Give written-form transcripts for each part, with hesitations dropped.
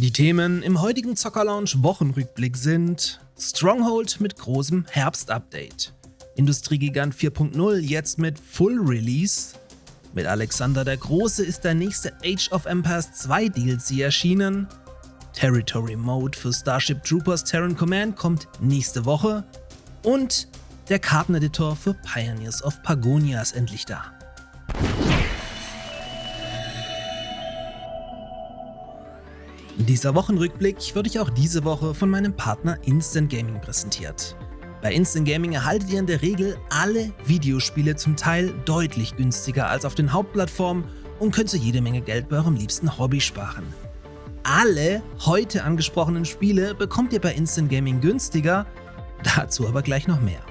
Die Themen im heutigen Zocker-Lounge Wochenrückblick sind Stronghold mit großem Herbst-Update, Industriegigant 4.0 jetzt mit Full Release, mit Alexander der Große ist der nächste Age of Empires 2 DLC erschienen, Territory Mode für Starship Troopers Terran Command kommt nächste Woche und der Karteneditor für Pioneers of Pagonia ist endlich da. Dieser Wochenrückblick wird euch auch diese Woche von meinem Partner Instant Gaming präsentiert. Bei Instant Gaming erhaltet ihr in der Regel alle Videospiele zum Teil deutlich günstiger als auf den Hauptplattformen und könnt so jede Menge Geld bei eurem liebsten Hobby sparen. Alle heute angesprochenen Spiele bekommt ihr bei Instant Gaming günstiger, dazu aber gleich noch mehr.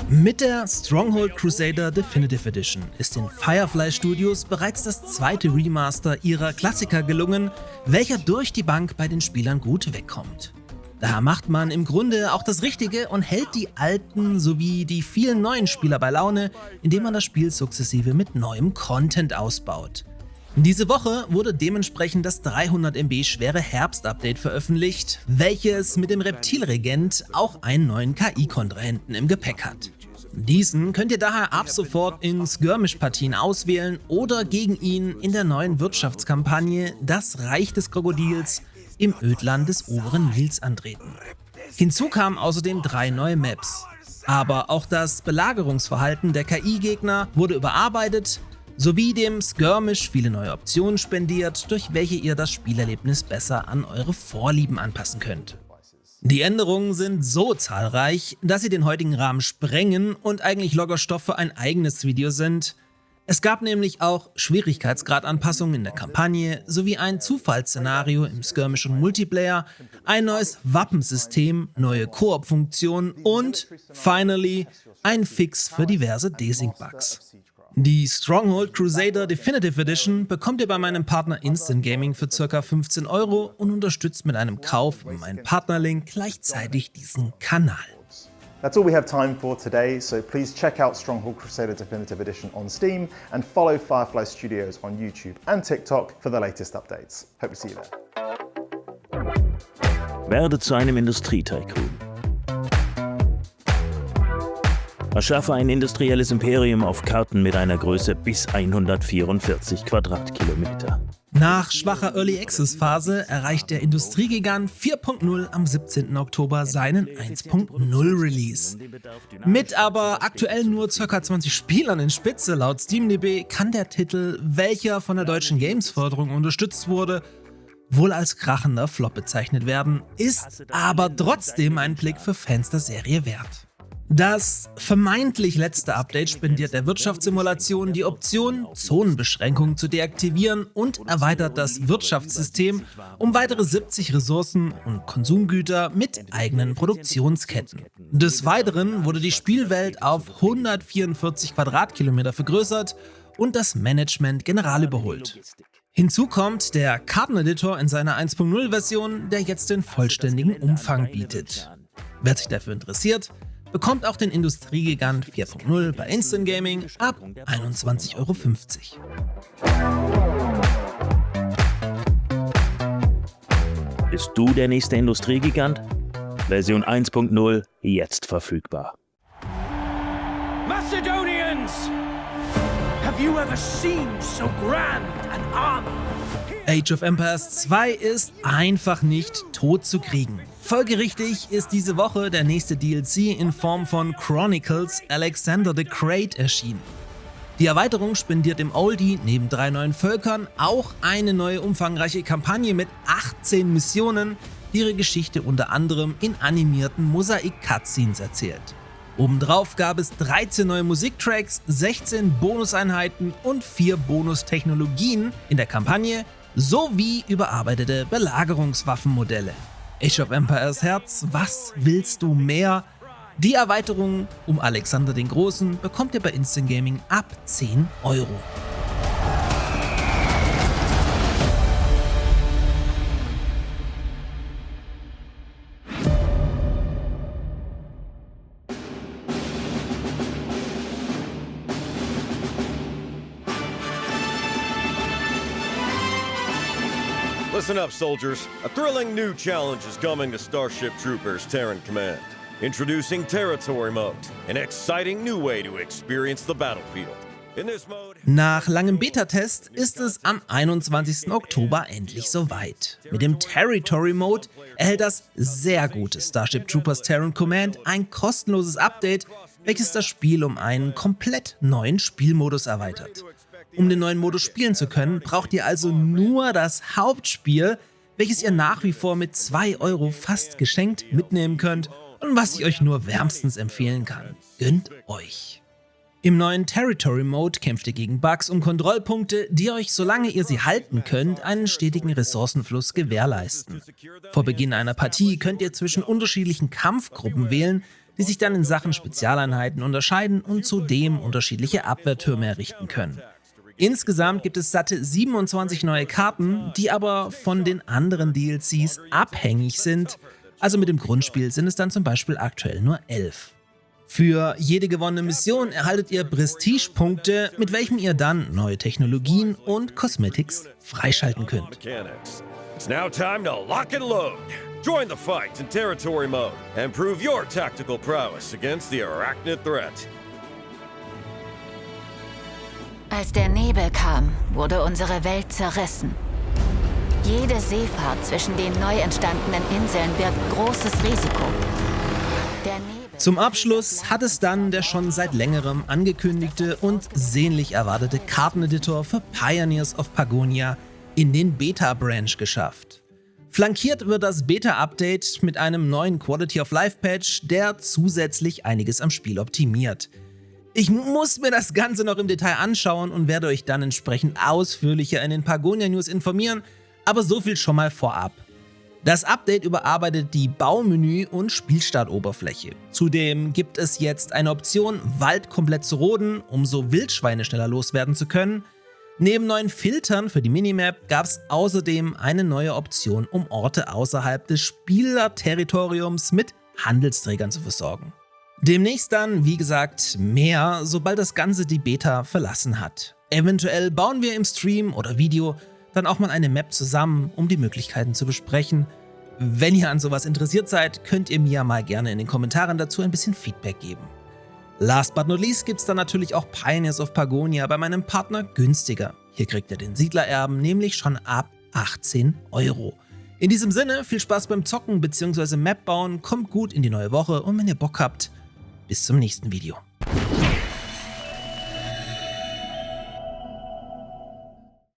Mit der Stronghold Crusader Definitive Edition ist den Firefly Studios bereits das zweite Remaster ihrer Klassiker gelungen, welcher durch die Bank bei den Spielern gut wegkommt. Daher macht man im Grunde auch das Richtige und hält die alten sowie die vielen neuen Spieler bei Laune, indem man das Spiel sukzessive mit neuem Content ausbaut. Diese Woche wurde dementsprechend das 300 MB schwere Herbst-Update veröffentlicht, welches mit dem Reptilregent auch einen neuen KI-Kontrahenten im Gepäck hat. Diesen könnt ihr daher ab sofort in Skirmish-Partien auswählen oder gegen ihn in der neuen Wirtschaftskampagne Das Reich des Krokodils im Ödland des oberen Nils antreten. Hinzu kamen außerdem 3 neue Maps. Aber auch das Belagerungsverhalten der KI-Gegner wurde überarbeitet, sowie dem Skirmish viele neue Optionen spendiert, durch welche ihr das Spielerlebnis besser an eure Vorlieben anpassen könnt. Die Änderungen sind so zahlreich, dass sie den heutigen Rahmen sprengen und eigentlich locker Stoff für ein eigenes Video sind. Es gab nämlich auch Schwierigkeitsgradanpassungen in der Kampagne, sowie ein Zufallsszenario im Skirmish und Multiplayer, ein neues Wappensystem, neue Koop-Funktionen und, finally, ein Fix für diverse Desync-Bugs. Die Stronghold Crusader Definitive Edition bekommt ihr bei meinem Partner Instant Gaming für ca. 15 € und unterstützt mit einem Kauf über meinen Partnerlink gleichzeitig diesen Kanal. That's all we have time for today, so please check out Stronghold Crusader Definitive Edition on Steam and follow Firefly Studios on YouTube and TikTok for the latest updates. Hope to see you there. Werde zu einem Industrietycoon. Erschaffe ein industrielles Imperium auf Karten mit einer Größe bis 144 Quadratkilometer. Nach schwacher Early Access Phase erreicht der Industriegigant 4.0 am 17. Oktober seinen 1.0 Release. Mit aber aktuell nur ca. 20 Spielern in Spitze laut SteamDB kann der Titel, welcher von der Deutschen Games-Förderung unterstützt wurde, wohl als krachender Flop bezeichnet werden, ist aber trotzdem ein Blick für Fans der Serie wert. Das vermeintlich letzte Update spendiert der Wirtschaftssimulation die Option, Zonenbeschränkungen zu deaktivieren und erweitert das Wirtschaftssystem um weitere 70 Ressourcen und Konsumgüter mit eigenen Produktionsketten. Des Weiteren wurde die Spielwelt auf 144 Quadratkilometer vergrößert und das Management general überholt. Hinzu kommt der Karteneditor in seiner 1.0-Version, der jetzt den vollständigen Umfang bietet. Wer sich dafür interessiert, bekommt auch den Industriegigant 4.0 bei Instant Gaming ab 21,50 €. Bist du der nächste Industriegigant? Version 1.0 jetzt verfügbar. Macedonians! Have you ever seen so grand an army? Age of Empires 2 ist einfach nicht tot zu kriegen. Folgerichtig ist diese Woche der nächste DLC in Form von Chronicles Alexander the Great erschienen. Die Erweiterung spendiert dem Oldie neben 3 neuen Völkern auch eine neue umfangreiche Kampagne mit 18 Missionen, die ihre Geschichte unter anderem in animierten Mosaik-Cutscenes erzählt. Obendrauf gab es 13 neue Musiktracks, 16 Bonuseinheiten und 4 Bonustechnologien in der Kampagne sowie überarbeitete Belagerungswaffenmodelle. Age of Empires Herz, was willst du mehr? Die Erweiterung um Alexander den Großen bekommt ihr bei Instant Gaming ab 10 €. Listen up, soldiers. A thrilling new challenge is coming to Starship Troopers Terran Command. Introducing Territory Mode, an exciting new way to experience the battlefield. In this mode... Nach langem Beta-Test ist es am 21. Oktober endlich soweit. Mit dem Territory Mode erhält das sehr gute Starship Troopers Terran Command ein kostenloses Update, welches das Spiel um einen komplett neuen Spielmodus erweitert. Um den neuen Modus spielen zu können, braucht ihr also nur das Hauptspiel, welches ihr nach wie vor mit 2 € fast geschenkt mitnehmen könnt und was ich euch nur wärmstens empfehlen kann. Gönnt euch! Im neuen Territory Mode kämpft ihr gegen Bugs und Kontrollpunkte, die euch, solange ihr sie halten könnt, einen stetigen Ressourcenfluss gewährleisten. Vor Beginn einer Partie könnt ihr zwischen unterschiedlichen Kampfgruppen wählen, die sich dann in Sachen Spezialeinheiten unterscheiden und zudem unterschiedliche Abwehrtürme errichten können. Insgesamt gibt es satte 27 neue Karten, die aber von den anderen DLCs abhängig sind. Also mit dem Grundspiel sind es dann zum Beispiel aktuell nur 11. Für jede gewonnene Mission erhaltet ihr Prestige-Punkte, mit welchen ihr dann neue Technologien und Cosmetics freischalten könnt. It's now time to lock and load. Join the fight in Territory Mode and prove your tactical prowess against the Arachnid threat. Als der Nebel kam, wurde unsere Welt zerrissen. Jede Seefahrt zwischen den neu entstandenen Inseln birgt großes Risiko. Der Nebel Zum Abschluss hat es dann der schon seit längerem angekündigte und sehnlich erwartete Karteneditor für Pioneers of Pagonia in den Beta-Branch geschafft. Flankiert wird das Beta-Update mit einem neuen Quality-of-Life-Patch, der zusätzlich einiges am Spiel optimiert. Ich muss mir das Ganze noch im Detail anschauen und werde euch dann entsprechend ausführlicher in den Pagonia News informieren, aber so viel schon mal vorab. Das Update überarbeitet die Baumenü- und Spielstartoberfläche. Zudem gibt es jetzt eine Option, Wald komplett zu roden, um so Wildschweine schneller loswerden zu können. Neben neuen Filtern für die Minimap gab es außerdem eine neue Option, um Orte außerhalb des Spielerterritoriums mit Handelsträgern zu versorgen. Demnächst dann, wie gesagt, mehr, sobald das Ganze die Beta verlassen hat. Eventuell bauen wir im Stream oder Video dann auch mal eine Map zusammen, um die Möglichkeiten zu besprechen. Wenn ihr an sowas interessiert seid, könnt ihr mir mal gerne in den Kommentaren dazu ein bisschen Feedback geben. Last but not least gibt's dann natürlich auch Pioneers of Pagonia bei meinem Partner günstiger. Hier kriegt ihr den Siedlererben nämlich schon ab 18 €. In diesem Sinne, viel Spaß beim Zocken bzw. Map bauen, kommt gut in die neue Woche und wenn ihr Bock habt, bis zum nächsten Video.